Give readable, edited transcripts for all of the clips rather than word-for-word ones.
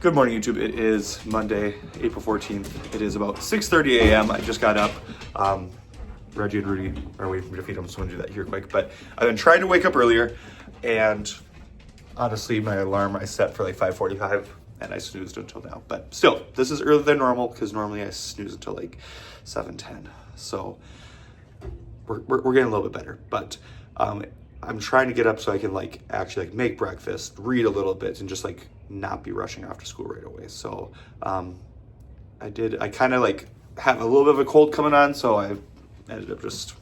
Good morning, YouTube. It is Monday, April 14th. It is about 6:30 a.m. I just got up. Reggie and Rudy are waiting for me to feed them, so I'm gonna do that here quick. But I've been trying to wake up earlier, and honestly, my alarm I set for like 5:45, and I snoozed until now. But still, this is earlier than normal because normally I snooze until like 7:10. So we're getting a little bit better. But I'm trying to get up so I can like actually like make breakfast, read a little bit, and just like not be rushing off to school right away. So I kind of like have a little bit of a cold coming on, so I ended up just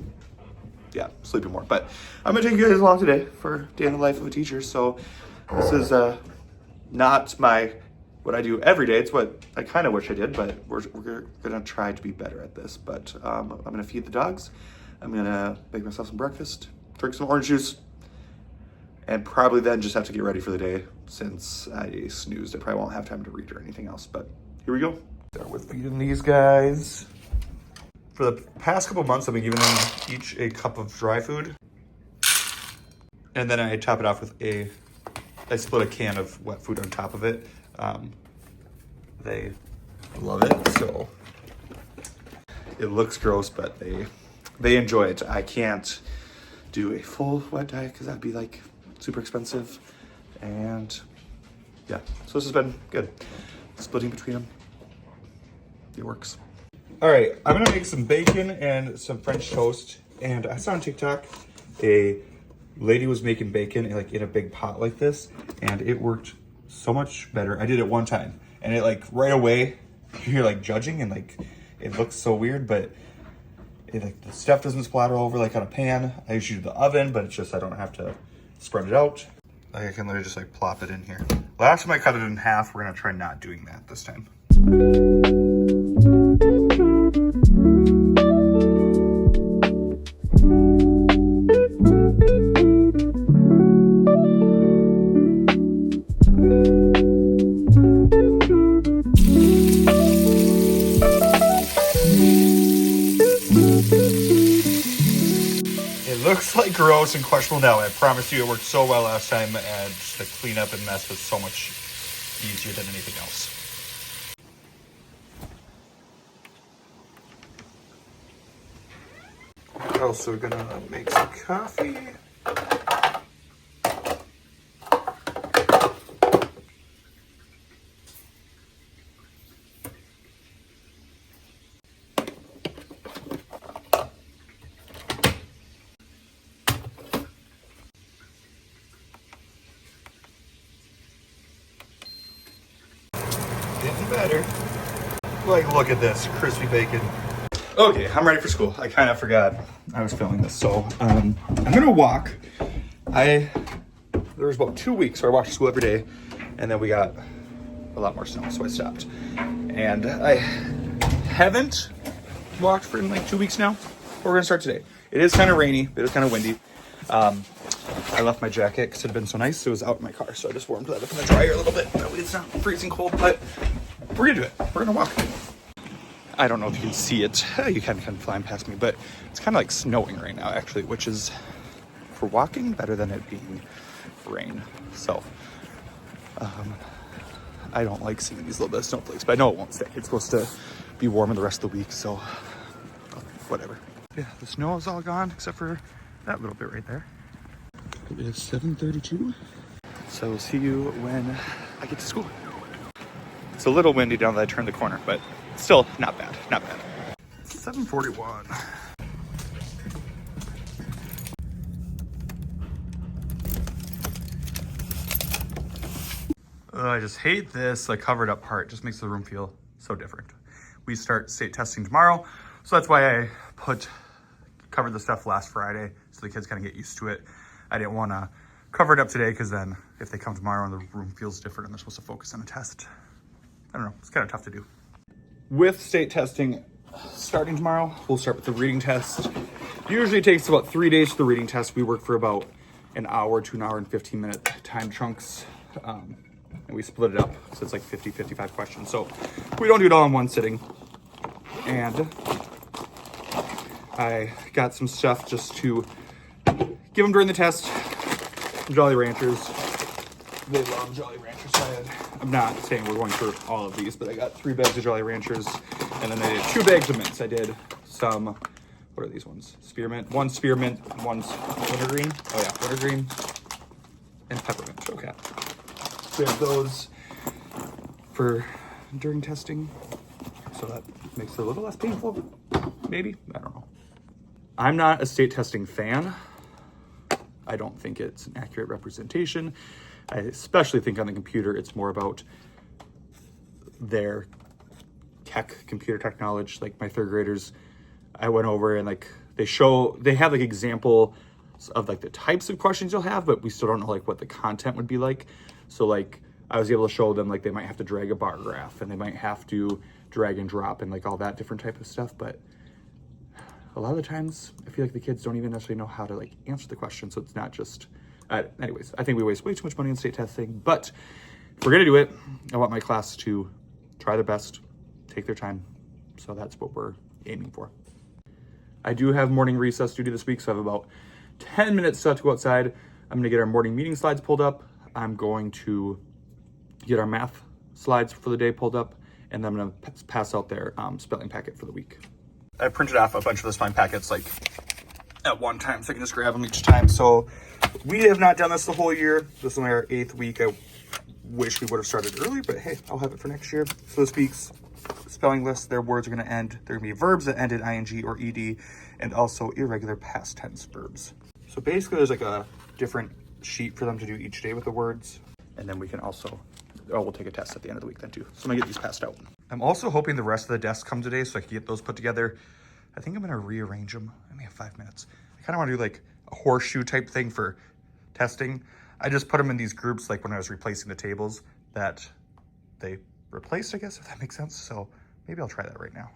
sleeping more. But I'm gonna take you guys along today for day in the life of a teacher. So this is not what I do every day. It's what I kind of wish I did, but we're gonna try to be better at this. But I'm gonna feed the dogs. I'm gonna make myself some breakfast, drink some orange juice, and probably then just have to get ready for the day. Since I snoozed, I probably won't have time to read or anything else, but here we go. Start with feeding these guys. For the past couple months, I've been giving them each a cup of dry food. And then I top it off with I split a can of wet food on top of it. They love it, so it looks gross, but they enjoy it. I can't do a full wet diet because that'd be like super expensive. And yeah, so this has been good. Splitting between them, it works. All right, I'm gonna make some bacon and some French toast. And I saw on TikTok, a lady was making bacon like in a big pot like this, and it worked so much better. I did it one time, and it like right away, you're like judging, and like it looks so weird, but it like the stuff doesn't splatter over like on a pan. I usually do the oven, but it's just I don't have to spread it out. Like I can literally just like plop it in here. Last time I cut it in half, we're gonna try not doing that this time. Looks like gross and questionable now. I promise you it worked so well last time, and just the cleanup and mess was so much easier than anything else. Also gonna make some coffee. Getting better. Like, look at this crispy bacon. Okay, I'm ready for school. I kind of forgot I was filming this, so I'm gonna walk. There was about 2 weeks where I walked to school every day, and then we got a lot more snow, so I stopped. And I haven't walked for like 2 weeks now. We're gonna start today. It is kind of rainy, it is kind of windy. I left my jacket because it had been so nice. It was out in my car, so I just warmed that up in the dryer a little bit. That way it's not freezing cold, but we're gonna do it. We're gonna walk. I don't know if you can see it. You can flying past me, but it's kind of like snowing right now, actually, which is, for walking, better than it being rain. So, I don't like seeing these little bit of snowflakes, but I know it won't stay. It's supposed to be warmer the rest of the week, so whatever. Yeah, the snow is all gone except for that little bit right there. It is 7:32. So see you when I get to school. It's a little windy now that I turned the corner, but still not bad, not bad. 7:41. I just hate this like covered up part. It just makes the room feel so different. We start state testing tomorrow, so that's why I covered the stuff last Friday so the kids kind of get used to it. I didn't want to cover it up today because then if they come tomorrow and the room feels different and they're supposed to focus on a test, I don't know, it's kind of tough to do. With state testing starting tomorrow, we'll start with the reading test. Usually it takes about 3 days for the reading test. We work for about an hour to an hour and 15-minute time chunks. And we split it up, so it's like 50, 55 questions. So we don't do it all in one sitting. And I got some stuff just to give them during the test. Jolly Ranchers, They love Jolly Ranchers. So I'm not saying we're going through all of these, but I got 3 bags of Jolly Ranchers, and then I did 2 bags of mints. I did some, what are these ones? Spearmint. One's spearmint, one's wintergreen. Oh yeah, wintergreen and peppermint. Okay. So we have those for during testing, so that makes it a little less painful, maybe. I don't know. I'm not a state testing fan. I don't think it's an accurate representation. I especially think on the computer, it's more about their computer tech knowledge. Like my 3rd graders, I went over and like they have like example of like the types of questions you'll have, but we still don't know like what the content would be like. So like I was able to show them like they might have to drag a bar graph and they might have to drag and drop and like all that different type of stuff. But a lot of the times I feel like the kids don't even necessarily know how to like answer the question. So it's not just, anyways, I think we waste way too much money on state testing, but if we're gonna do it, I want my class to try their best, take their time. So that's what we're aiming for. I do have morning recess duty this week, so I have about 10 minutes left to go outside. I'm gonna get our morning meeting slides pulled up. I'm going to get our math slides for the day pulled up, and then I'm gonna pass out their spelling packet for the week. I printed off a bunch of the spelling packets like at one time, so I can just grab them each time. So we have not done this the whole year. This is my 8th week. I wish we would have started early, but hey, I'll have it for next year. So this week's spelling list, their words are gonna end. They're gonna be verbs that end in ing or ed, and also irregular past tense verbs. So basically there's like a different sheet for them to do each day with the words. And then we can also, we'll take a test at the end of the week then too. So I'm gonna get these passed out. I'm also hoping the rest of the desks come today so I can get those put together. I think I'm gonna rearrange them. I only have 5 minutes. I kind of want to do like a horseshoe type thing for testing. I just put them in these groups like when I was replacing the tables that they replaced, I guess, if that makes sense. So maybe I'll try that right now.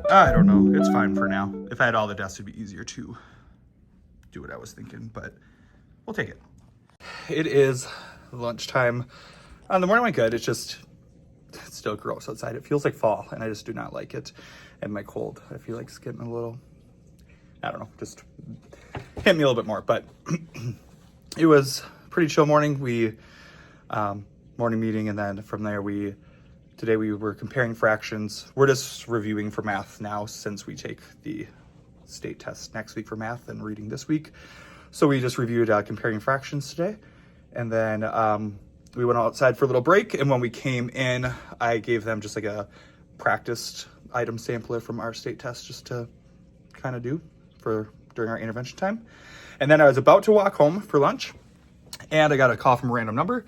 I don't know, it's fine for now. If I had all the desks, it'd be easier to do what I was thinking, but we'll take it. It is lunchtime. The morning went good. It's still gross outside. It feels like fall, and I just do not like it. And my cold, I feel like it's getting a little, I don't know, just hit me a little bit more. But it was a pretty chill morning. We, morning meeting, and then from there today we were comparing fractions. We're just reviewing for math now since we take the state test next week for math and reading this week. So we just reviewed comparing fractions today. And then we went outside for a little break. And when we came in, I gave them just like a practiced item sampler from our state test just to kind of do for during our intervention time. And then I was about to walk home for lunch and I got a call from a random number.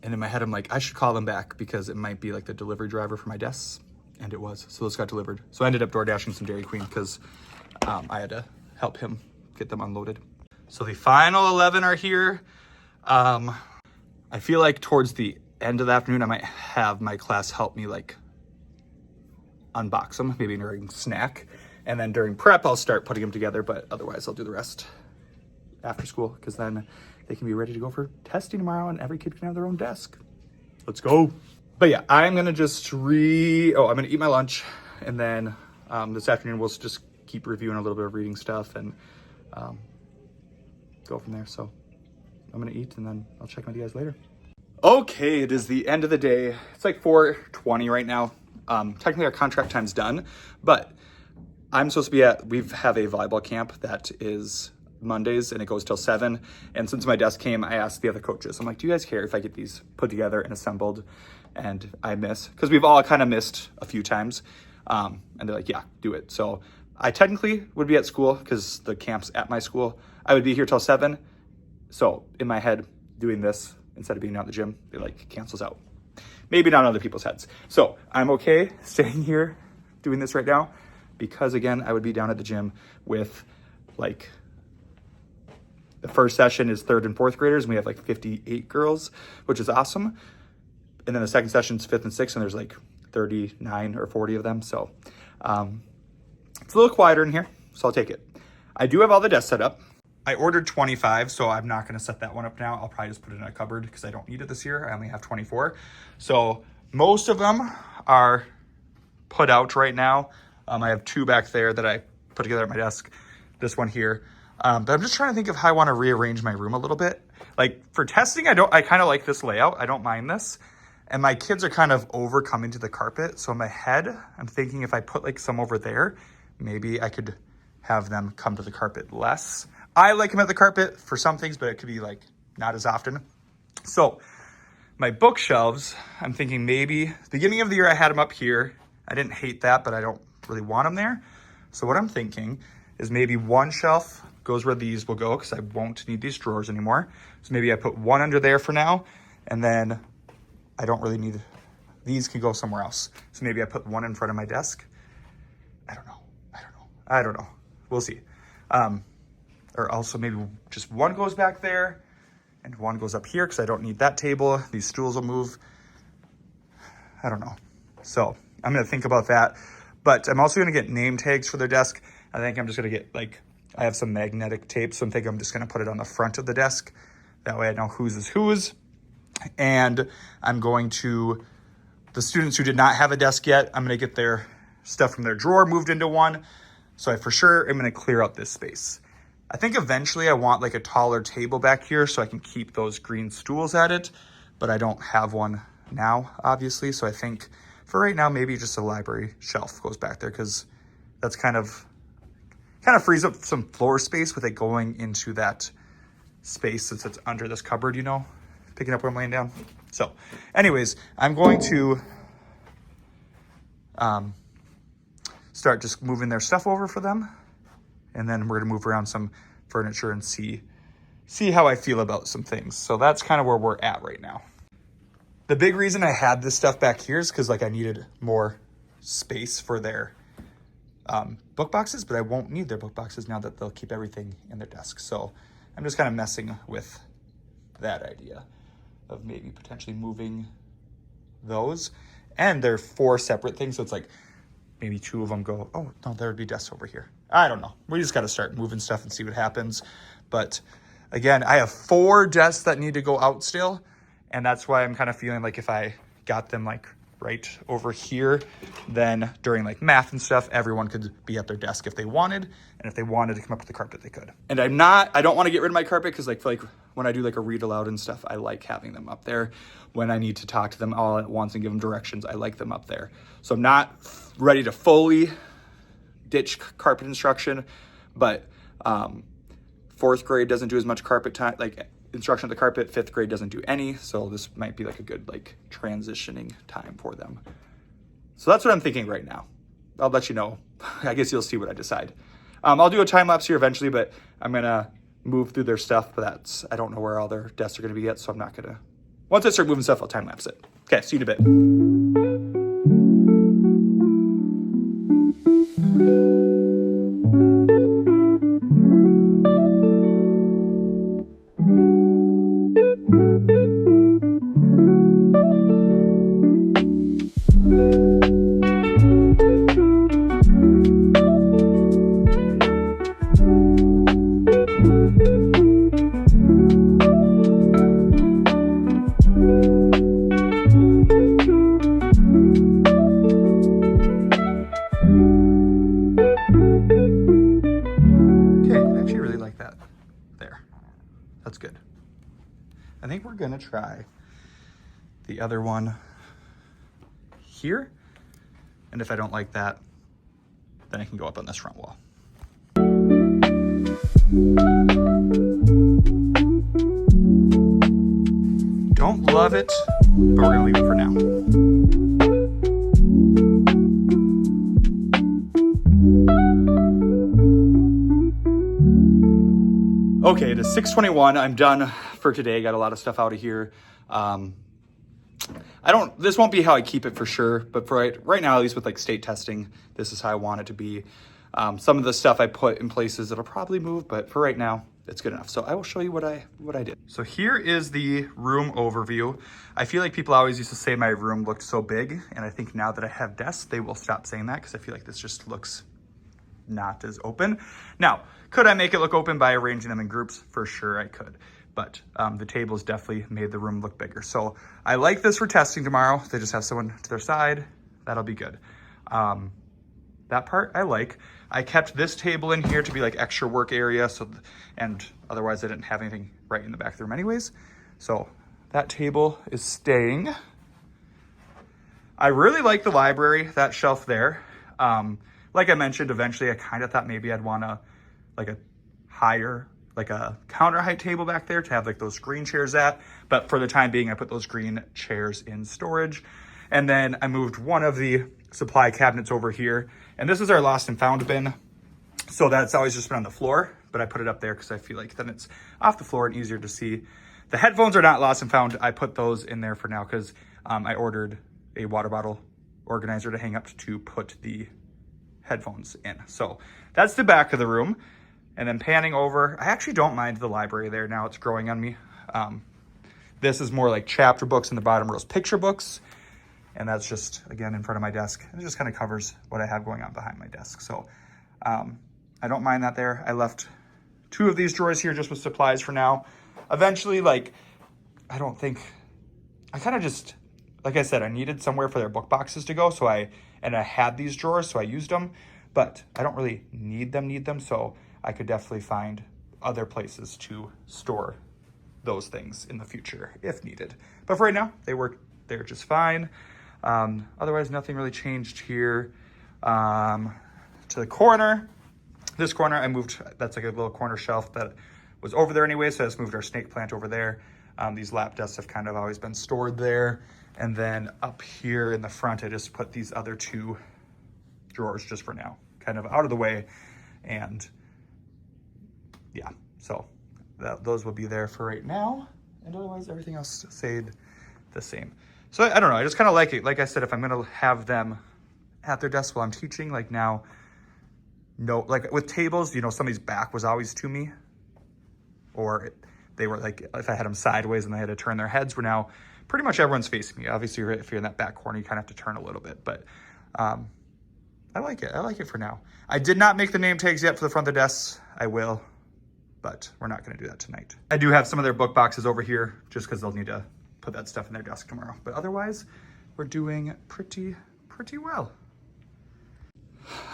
And in my head, I'm like, I should call them back because it might be like the delivery driver for my desks. And it was. So those got delivered. So I ended up door dashing some Dairy Queen because I had to help him get them unloaded. So the final 11 are here. I feel like towards the end of the afternoon, I might have my class help me like unbox them, maybe during snack. And then during prep, I'll start putting them together. But otherwise, I'll do the rest after school because then they can be ready to go for testing tomorrow and every kid can have their own desk. Let's go. But yeah, I'm gonna just I'm gonna eat my lunch and then this afternoon we'll just keep reviewing a little bit of reading stuff and go from there. So I'm gonna eat and then I'll check with you guys later. Okay, it is the end of the day. It's like 4:20 right now. Technically our contract time's done, but I'm supposed to be we have a volleyball camp that is Mondays and it goes till 7. And since my desk came, I asked the other coaches, I'm like, do you guys care if I get these put together and assembled? And I miss, because we've all kind of missed a few times. And they're like, yeah, do it. So I technically would be at school because the camp's at my school. I would be here till 7. So in my head, doing this instead of being out in the gym, it like cancels out. Maybe not on other people's heads. So I'm okay staying here doing this right now because again, I would be down at the gym with like, the first session is 3rd and 4th graders and we have like 58 girls, which is awesome. And then the second session is 5th and 6th and there's like 39 or 40 of them. So it's a little quieter in here, so I'll take it. I do have all the desks set up. I ordered 25, so I'm not going to set that one up now. I'll probably just put it in a cupboard because I don't need it this year. I only have 24. So most of them are put out right now. I have 2 back there that I put together at my desk. This one here. But I'm just trying to think of how I want to rearrange my room a little bit. Like for testing, I kind of like this layout. I don't mind this. And my kids are kind of overcoming to the carpet. So in my head, I'm thinking if I put like some over there, maybe I could have them come to the carpet less. I like them at the carpet for some things, but it could be like not as often. So my bookshelves, I'm thinking maybe beginning of the year I had them up here. I didn't hate that, but I don't really want them there. So what I'm thinking is maybe one shelf goes where these will go because I won't need these drawers anymore. So maybe I put one under there for now, and then I don't really need, these can go somewhere else. So maybe I put one in front of my desk. I don't know. We'll see. Or also maybe just one goes back there and one goes up here because I don't need that table. These stools will move. I don't know. So I'm going to think about that. But I'm also going to get name tags for their desk. I think I'm just going to get like, I have some magnetic tape. So I'm thinking I'm just going to put it on the front of the desk. That way I know whose is whose. And I'm going to, the students who did not have a desk yet, I'm going to get their stuff from their drawer moved into one. So I for sure am going to clear out this space. I think eventually I want like a taller table back here so I can keep those green stools at it, but I don't have one now, obviously. So I think for right now, maybe just a library shelf goes back there because that's kind of frees up some floor space with it going into that space since it's under this cupboard, you know, picking up where I'm laying down. So anyways, I'm going to start just moving their stuff over for them. And then we're gonna move around some furniture and see how I feel about some things. So that's kind of where we're at right now. The big reason I had this stuff back here is because like I needed more space for their book boxes, but I won't need their book boxes now that they'll keep everything in their desk. So I'm just kind of messing with that idea of maybe potentially moving those. And they're 4 separate things. So it's like maybe 2 of them go, oh no, there would be desks over here. I don't know. We just got to start moving stuff and see what happens. But again, I have 4 desks that need to go out still. And that's why I'm kind of feeling like if I got them like right over here, then during like math and stuff, everyone could be at their desk if they wanted. And if they wanted to come up to the carpet, they could. And I don't want to get rid of my carpet because like when I do like a read aloud and stuff, I like having them up there. When I need to talk to them all at once and give them directions, I like them up there. So I'm not ready to fully ditch carpet instruction, but 4th grade doesn't do as much carpet time, like instruction on the carpet. 5th grade doesn't do any. So this might be like a good like transitioning time for them. So that's what I'm thinking right now. I'll let you know. I guess you'll see what I decide. I'll do a time lapse here eventually, but I'm gonna move through their stuff, but I don't know where all their desks are gonna be yet. So I'm not gonna, once I start moving stuff, I'll time lapse it. Okay, see you in a bit. That's good. I think we're gonna try the other one here. And if I don't like that, then I can go up on this front wall. Don't love it, but we're gonna leave it for now. Okay, it is 6:21. I'm done for today. Got a lot of stuff out of here. This won't be how I keep it for sure, but for right now, at least with like state testing, this is how I want it to be. Some of the stuff I put in places that'll probably move, but for right now, it's good enough. So I will show you what I did. So here is the room overview. I feel like people always used to say my room looked so big, and I think now that I have desks, they will stop saying that because I feel like this just looks not as open. Now, could I make it look open by arranging them in groups? For sure I could. But the tables definitely made the room look bigger. So I like this for testing tomorrow. They just have someone to their side. That'll be good. That part I like. I kept this table in here to be like extra work area. And otherwise I didn't have anything right in the back of the room anyways. So that table is staying. I really like the library, that shelf there. Like I mentioned, eventually I kind of thought maybe I'd want a higher, like a counter height table back there to have like those green chairs at. But for the time being, I put those green chairs in storage. And then I moved one of the supply cabinets over here. And this is our lost and found bin. So that's always just been on the floor, but I put it up there because I feel like then it's off the floor and easier to see. The headphones are not lost and found. I put those in there for now because I ordered a water bottle organizer to hang up to put the headphones in. So that's the back of the room. And then panning over, I actually don't mind the library there now. It's growing on me. This is more like chapter books in the bottom rows, picture books. And that's just, again, in front of my desk. It just kind of covers what I have going on behind my desk. So I don't mind that there. I left 2 of these drawers here just with supplies for now. Eventually, like, I kind of just, like I said, I needed somewhere for their book boxes to go. And I had these drawers, so I used them. But I don't really need them. So I could definitely find other places to store those things in the future if needed. But for right now, they work there just fine. Otherwise, nothing really changed here. To the corner, this corner I moved, that's like a little corner shelf that was over there anyway, so I just moved our snake plant over there. These lap desks have kind of always been stored there. And then up here in the front, I just put these other 2 drawers just for now, kind of out of the way. And yeah, so those will be there for right now. And otherwise, everything else stayed the same. So I don't know, I just kind of like it. Like I said, if I'm gonna have them at their desk while I'm teaching, like now, like with tables, somebody's back was always to me. Or they were like, if I had them sideways and they had to turn their heads, we're now pretty much everyone's facing me. Obviously, if you're in that back corner, you kind of have to turn a little bit, but I like it. I like it for now. I did not make the name tags yet for the front of the desks. I will, but we're not gonna do that tonight. I do have some of their book boxes over here just because they'll need to put that stuff in their desk tomorrow. But otherwise, we're doing pretty well.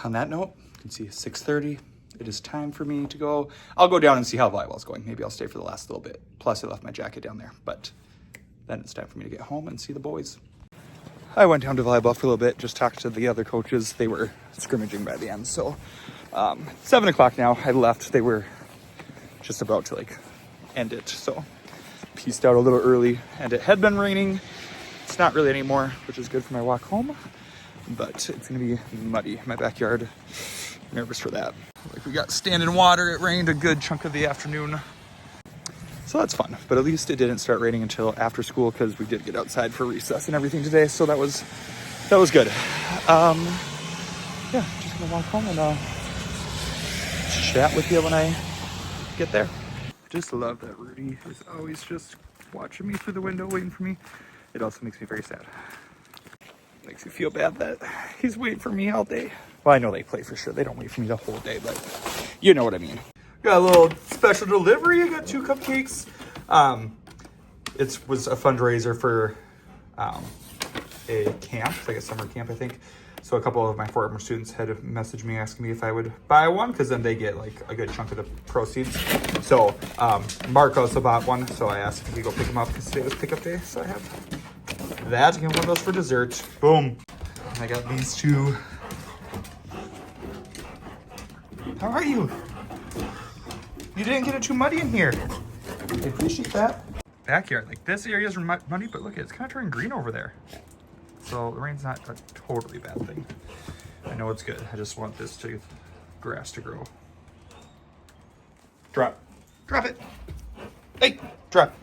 On that note, you can see 6:30. It is time for me to go. I'll go down and see how volleyball's going. Maybe I'll stay for the last little bit. Plus, I left my jacket down there. But then it's time for me to get home and see the boys. I went down to volleyball for a little bit, just talked to the other coaches. They were scrimmaging by the end. So 7 o'clock now, I left. They were just about to end it. So peaced out a little early, and it had been raining. It's not really anymore, which is good for my walk home, but it's gonna be muddy in my backyard. Nervous for that. We got standing water. It rained a good chunk of the afternoon. So that's fun, but at least it didn't start raining until after school because we did get outside for recess and everything today. So that was good. Yeah, just gonna walk home and chat with you when I get there. Just love that Rudy is always just watching me through the window, waiting for me. It also makes me very sad. Makes me feel bad that he's waiting for me all day. Well, I know they play for sure. They don't wait for me the whole day, but you know what I mean. Got a little special delivery. I got 2 cupcakes. It was a fundraiser for a camp, like a summer camp, I think. So a couple of my former students had messaged me asking me if I would buy one because then they get a good chunk of the proceeds. So Mark also bought one, so I asked if he could go pick them up because today was pickup day. So I have that and one of those for dessert. Boom. And I got these 2. How are you? You didn't get it too muddy in here. I appreciate that. Backyard, this area is muddy, but look, it's kind of turning green over there. So the rain's not a totally bad thing. I know it's good. I just want this grass to grow. Drop it. Hey, drop.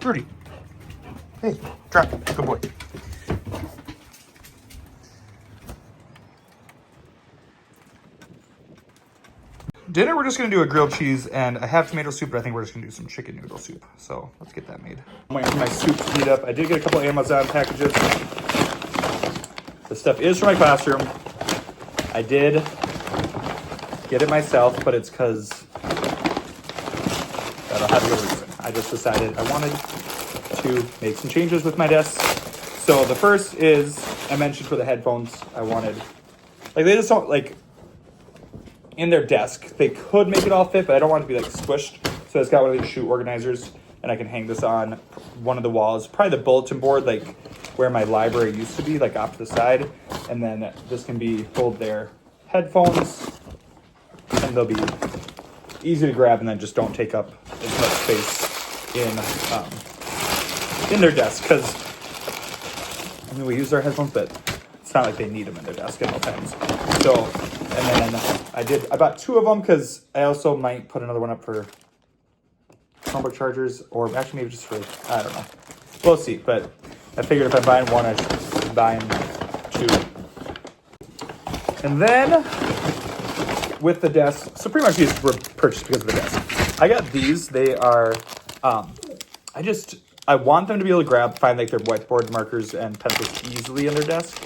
Rudy. Hey, drop. Good boy. Dinner, we're just gonna do a grilled cheese, and I have tomato soup, but I think we're just gonna do some chicken noodle soup. So let's get that made. I'm waiting for my soup to heat up. I did get a couple Amazon packages. This stuff is for my classroom. I did get it myself, but it's because that'll have to reason. I just decided I wanted to make some changes with my desk. So the first is, I mentioned for the headphones, I wanted, like, they just don't, like, in their desk, they could make it all fit, but I don't want it to be, like, squished. So it's got one of these shoe organizers, and I can hang this on one of the walls, probably the bulletin board, like, where my library used to be, like, off to the side. And then this can hold their headphones, and they'll be easy to grab, and then just don't take up as much space in their desk, because I mean, we use our headphones, but it's not like they need them in their desk at all times. So, and then I bought 2 of them because I also might put another one up for Chromebook chargers, or actually maybe just for, I don't know. We'll see, but I figured if I'm buying one, I should be buying 2. And then with the desk, so pretty much these were purchased because of the desk. I got these. They are, I want them to be able to find like their whiteboard markers and pencils easily in their desk.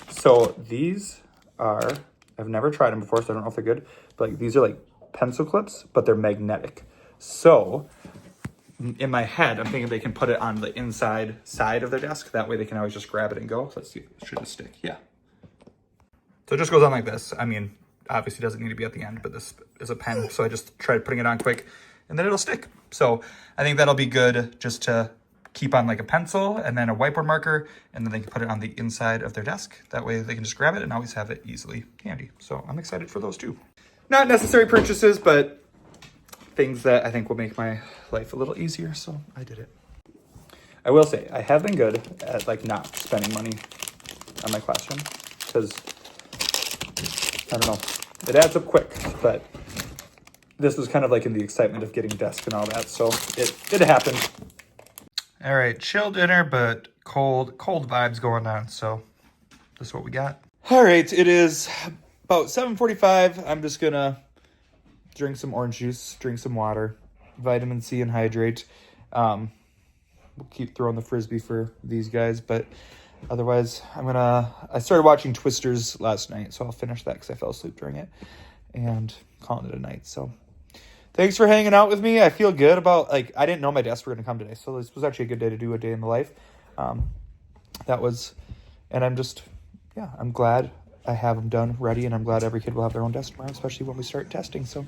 So these are, I've never tried them before, so I don't know if they're good. But like, these are like pencil clips, but they're magnetic. So in my head, I'm thinking they can put it on the inside side of their desk. That way they can always just grab it and go. So let's see, should it stick? Yeah. So it just goes on like this. I mean, obviously doesn't need to be at the end, but this is a pen. So I just tried putting it on quick and then it'll stick. So I think that'll be good just to keep on like a pencil and then a whiteboard marker, and then they can put it on the inside of their desk. That way they can just grab it and always have it easily handy. So I'm excited for those too. Not necessary purchases, but things that I think will make my life a little easier. So I did it. I will say I have been good at like not spending money on my classroom, because I don't know, it adds up quick, but this was kind of like in the excitement of getting desk and all that. So it happened. All right, chill dinner, but cold vibes going on. So this is what we got. All right, it is about 7:45. I'm just gonna drink some orange juice, drink some water, vitamin C, and hydrate. We'll keep throwing the Frisbee for these guys, but otherwise I started watching Twisters last night, so I'll finish that because I fell asleep during it, and calling it a night. So thanks for hanging out with me. I feel good about, like, I didn't know my desks were going to come today, so this was actually a good day to do a day in the life. And I'm glad I have them done, ready, and I'm glad every kid will have their own desk tomorrow, especially when we start testing. So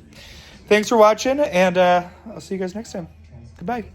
thanks for watching, and I'll see you guys next time. Goodbye.